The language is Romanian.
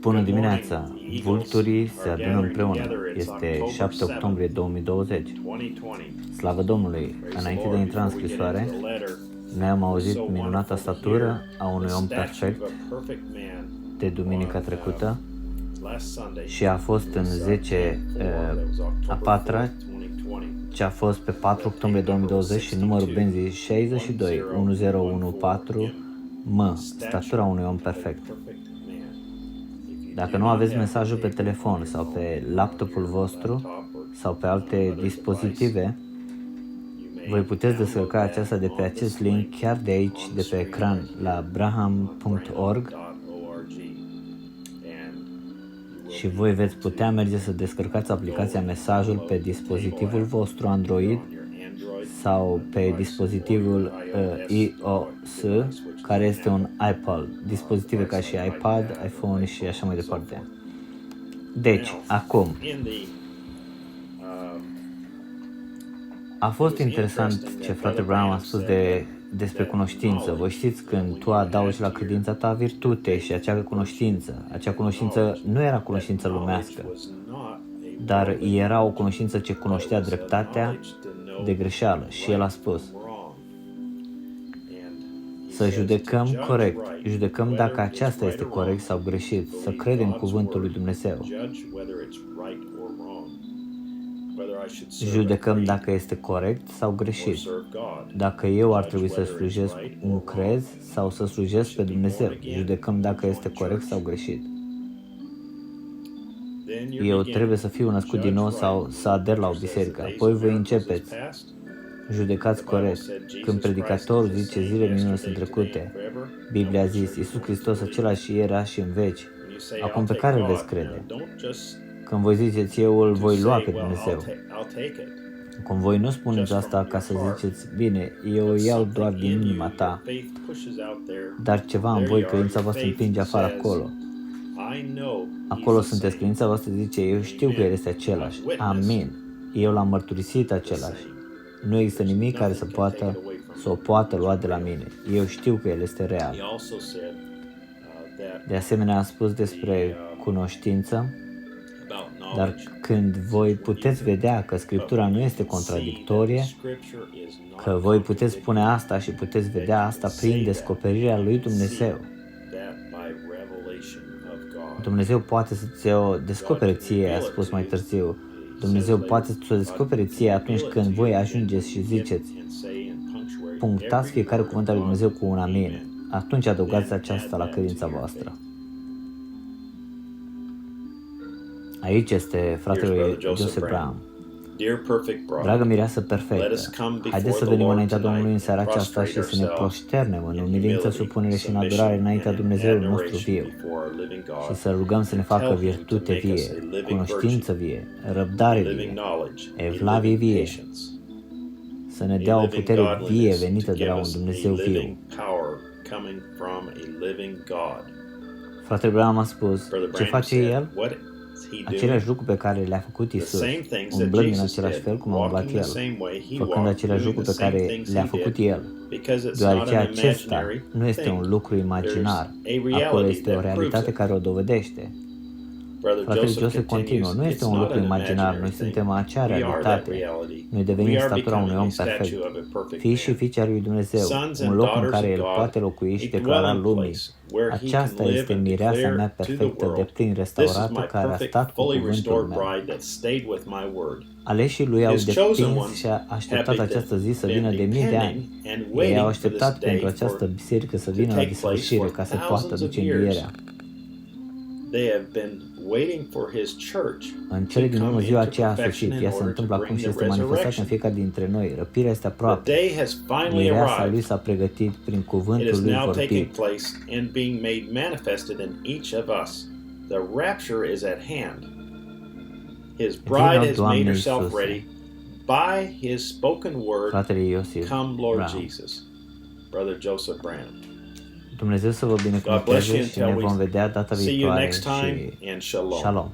Bună dimineața! Vulturii se adună împreună. Este 7 octombrie 2020. Slavă Domnului! Înainte de a intra în scrisoare, noi am auzit minunata statură a unui om perfect de duminica trecută și a fost în 10 a patra, ce a fost pe 4 octombrie 2020 și numărul benzii 62 1014 statura unui om perfect. Dacă nu aveți mesajul pe telefon sau pe laptopul vostru sau pe alte dispozitive, voi puteți descărca aceasta de pe acest link chiar de aici, de pe ecran, la braham.org, și voi veți putea merge să descărcați aplicația Mesajul pe dispozitivul vostru Android sau pe dispozitivul iOS, care este un iPod, dispozitive ca și iPad, iPhone și așa mai departe. Deci, acum, a fost interesant ce frate Branham a spus despre cunoștință. Voi știți, când tu adaugi la credința ta virtute și acea cunoștință nu era cunoștință lumească, dar era o cunoștință ce cunoștea dreptatea de greșeală. Și el a spus să judecăm corect, judecăm dacă aceasta este corect sau greșit, să credem cuvântul lui Dumnezeu. Judecăm dacă este corect sau greșit, dacă eu ar trebui să slujesc un crez sau să slujesc pe Dumnezeu. Judecăm dacă este corect sau greșit. Eu trebuie să fiu născut din nou sau să ader la o biserică. Apoi voi începeți. Judecați corect. Când predicatorul zice zile minune sunt trecute, Biblia a zis Iisus Hristos același era și în veci. Acum pe care îl veți crede? Când voi ziceți eu îl voi lua pe Dumnezeu. Când voi nu spuneți asta ca să ziceți bine, eu o iau doar din inima ta, dar ceva în voi, credința voastră împinge afară acolo. Acolo sunteți, credința voastră zice, eu știu că El este același. Amin. Eu l-am mărturisit același. Nu există nimic care să o poată lua de la mine. Eu știu că El este real. De asemenea, a spus despre cunoștință, dar când voi puteți vedea că Scriptura nu este contradictorie, că voi puteți spune asta și puteți vedea asta prin descoperirea lui Dumnezeu. Dumnezeu poate să ți-o descopere ție, a spus mai târziu. Dumnezeu poate să o descopere ție atunci când voi ajungeți și ziceți, punctați fiecare cuvânt al lui Dumnezeu cu un amin. Atunci adăugați aceasta la credința voastră. Aici este fratele Joseph Brown. Dragă mireasă perfectă, haideți să venim înaintea Domnului în seara aceasta și să ne proșternem în umilință, supunere și în adorare înaintea Dumnezeului nostru viu și să rugăm să ne facă virtute vie, cunoștință vie, răbdare vie, evlavie vie, să ne dea o putere vie venită de la un Dumnezeu viu. Fratele Branham a spus, ce face El? Același lucru pe care le-a făcut Iisus, umblând în același fel cum a umblat El, făcând același lucru pe care le-a făcut El, deoarece acesta nu este un lucru imaginar, acolo este o realitate care o dovedește. Fratele Joseph continuă, nu este un lucru imaginar, noi suntem acea realitate, noi devenim statura unui om perfect, fii și fiice al lui Dumnezeu, un loc în care El poate locui și declara lumii. Aceasta este mireasa mea perfectă, deplin restaurată, care a stat cu cuvântul meu. Aleșii lui au depins și a așteptat această zi să vină de mii de ani. Ei au așteptat pentru această biserică să vină la desfășurare ca să poată duce învierea. În cele din urmă, ziua aceea a sfârșit. Ea se întâmplă acum și este manifestată în fiecare dintre noi. Răpirea este aproape. Mireasa lui s-a pregătit prin cuvântul lui vorbit. Vino, Doamne Iisuse. Fratele Iosif Brown. Dumnezeu să vă binecuvânteze și ne vom vedea data viitoare și shalom.